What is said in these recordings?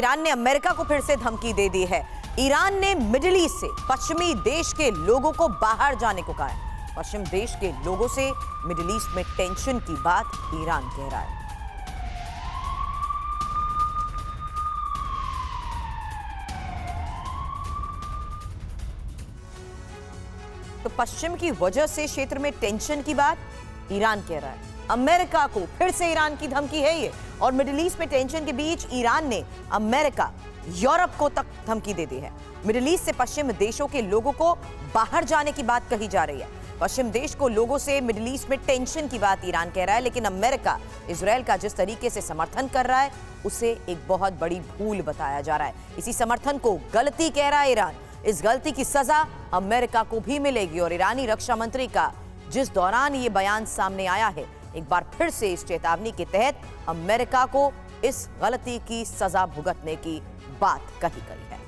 Iran ने America को फिर से धमकी दे दी है। ईरान ने मिडिल ईस्ट से पश्चिमी देश के लोगों को बाहर जाने को कहा है। पश्चिम देश के लोगों से मिडिल ईस्ट में टेंशन की बात ईरान कह रहा है। तो पश्चिम की वजह से क्षेत्र में टेंशन की बात ईरान कह रहा है। अमेरिका को फिर से ईरान की धमकी है ये। और मिडिल ईस्ट में टेंशन के बीच ईरान ने अमेरिका, यूरोप को तक धमकी दे दी है। मिडिल ईस्ट से पश्चिम देशों के लोगों को बाहर जाने की बात कही जा रही है। पश्चिम देश को लोगों से मिडिल ईस्ट में टेंशन की बात ईरान कह रहा है, लेकिन अमेरिका इजरायल का जिस तरीके से समर्थन कर रहा है उसे एक बहुत बड़ी भूल बताया जा रहा है। इसी समर्थन को गलती कह रहा है ईरान। इस गलती की सजा अमेरिका को भी मिलेगी। और ईरानी रक्षा मंत्री का जिस दौरान ये बयान सामने आया है, एक बार फिर से इस चेतावनी के तहत अमेरिका को इस गलती की सजा भुगतने की बात कही गई है।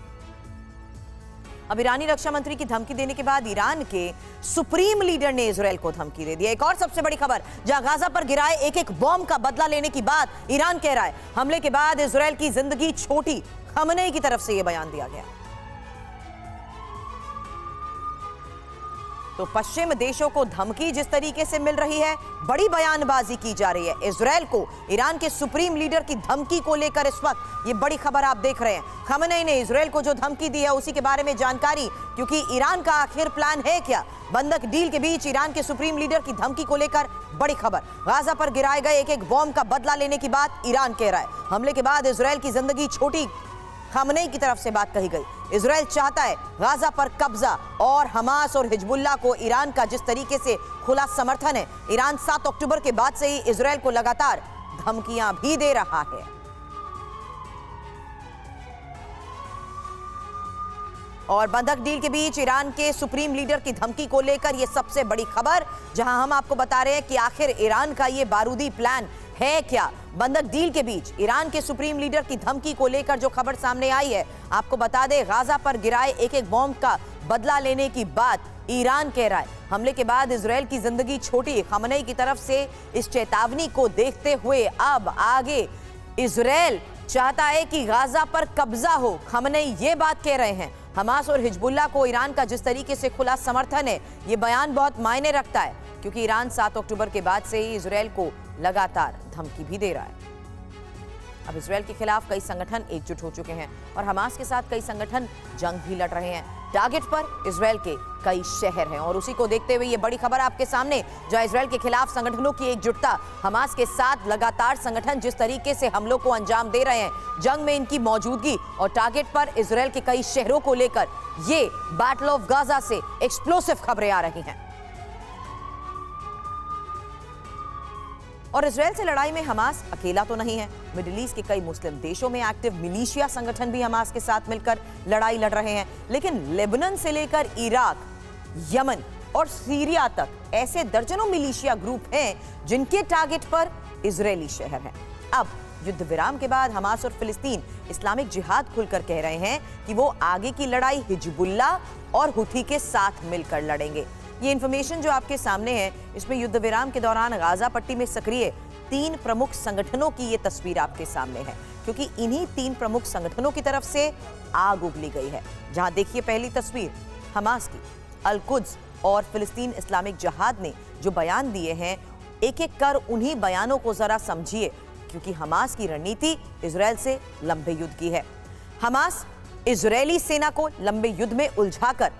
अब ईरानी रक्षा मंत्री की धमकी देने के बाद ईरान के सुप्रीम लीडर ने इजरायल को धमकी दे दी। एक और सबसे बड़ी खबर, जहां गाजा पर गिराए एक एक बॉम्ब का बदला लेने की बात ईरान कह रहा है। हमले के बाद इजरायल की जिंदगी छोटी, खमनेई की तरफ से यह बयान दिया गया। तो पश्चिम देशों को धमकी जिस तरीके से मिल रही है, बड़ी बयानबाजी की जा रही है। इजरायल को ईरान के सुप्रीम लीडर की धमकी को लेकर इस वक्त ये बड़ी खबर आप देख रहे हैं। खमेनेई ने इजरायल को जो धमकी दी है उसी के बारे में जानकारी, क्योंकि ईरान का आखिर प्लान है क्या। बंधक डील के बीच ईरान के सुप्रीम लीडर की धमकी को लेकर बड़ी खबर। गाजा पर गिराए गए एक एक बॉम्ब का बदला लेने की बात ईरान कह रहा है। हमले के बाद इजरायल की जिंदगी छोटी, खमेनेई की तरफ से बात कही गई। इजरायल चाहता है गाजा पर कब्जा। और हमास और हिजबुल्लाह को ईरान का जिस तरीके से खुला समर्थन है, ईरान 7 अक्टूबर के बाद से ही इजरायल को लगातार धमकियां भी दे रहा है। और बंधक डील के बीच ईरान के सुप्रीम लीडर की धमकी को लेकर यह सबसे बड़ी खबर, जहां हम आपको बता रहे हैं कि आखिर ईरान का यह बारूदी प्लान है क्या। बंधक डील के बीच ईरान के सुप्रीम लीडर की धमकी को लेकर जो खबर सामने आई है, आपको बता दें, गाजा पर गिराए एक एक बॉम्ब का बदला लेने की बात ईरान कह रहा है। हमले के बाद इजरायल की जिंदगी छोटी, खमेनेई की तरफ से इस चेतावनी को देखते हुए अब आगे इजरायल चाहता है कि गाजा पर कब्जा हो। खमेनेई ये बात कह रहे हैं। हमास और हिजबुल्लाह को ईरान का जिस तरीके से खुला समर्थन है, ये बयान बहुत मायने रखता है, क्योंकि ईरान 7 अक्टूबर के बाद से ही इजरायल को लगातार धमकी भी दे रहा है। अब इजरायल के खिलाफ कई संगठन एकजुट हो चुके हैं और हमास के साथ कई संगठन जंग भी लड़ रहे हैं। टारगेट पर इजरायल के कई शहर हैं और उसी को देखते हुए ये बड़ी खबर आपके सामने, जहां इजरायल के खिलाफ संगठनों की एकजुटता, हमास के साथ लगातार संगठन जिस तरीके से हमलों को अंजाम दे रहे हैं, जंग में इनकी मौजूदगी और टारगेट पर इजरायल के कई शहरों को लेकर ये बैटल ऑफ गाजा से एक्सप्लोसिव खबरें आ रही हैं। और इजरायल से लड़ाई में हमास अकेला तो नहीं है। मिडिल ईस्ट के कई मुस्लिम देशों में एक्टिव मिलिशिया संगठन भी हमास के साथ मिलकर लड़ाई लड़ रहे हैं। लेकिन लेबनान से लेकर इराक, यमन और सीरिया तक ऐसे दर्जनों मिलिशिया ग्रुप हैं जिनके टारगेट पर इजरायली शहर हैं। अब युद्ध विराम के बाद हमास और फिलिस्तीन इस्लामिक जिहाद खुलकर कह रहे हैं कि वो आगे की लड़ाई हिजबुल्लाह और हुथी के साथ मिलकर लड़ेंगे। ये इंफॉर्मेशन जो आपके सामने है, इसमें युद्ध विराम के दौरान गाजा पट्टी में सक्रिय 3 प्रमुख संगठनों की ये तस्वीर आपके सामने है, क्योंकि इन्हीं 3 प्रमुख संगठनों की तरफ से आग उगली गई है। जहां देखिए पहली तस्वीर हमास की, अल-कुद्स और फिलिस्तीन इस्लामिक जिहाद ने जो बयान दिए हैं, एक एक कर उन्हीं बयानों को जरा समझिए, क्योंकि हमास की रणनीति इजरायल से लंबे युद्ध की है। हमास इजरायली सेना को लंबे युद्ध में उलझाकर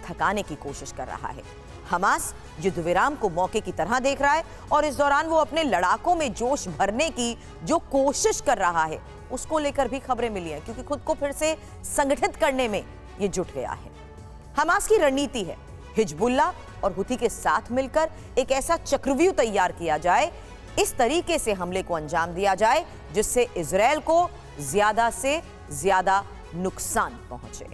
थकाने की कोशिश कर रहा है। हमास युद्ध विराम को मौके की तरह देख रहा है और इस दौरान वो अपने लड़ाकों में जोश भरने की जो कोशिश कर रहा है, उसको लेकर भी खबरें मिली हैं, क्योंकि खुद को फिर से संगठित करने में ये जुट गया है। हमास की रणनीति है हिजबुल्लाह और हुथी के साथ मिलकर एक ऐसा चक्रव्यूह तैयार किया जाए, इस तरीके से हमले को अंजाम दिया जाए जिससे इजरायल को ज्यादा से ज्यादा नुकसान पहुंचे।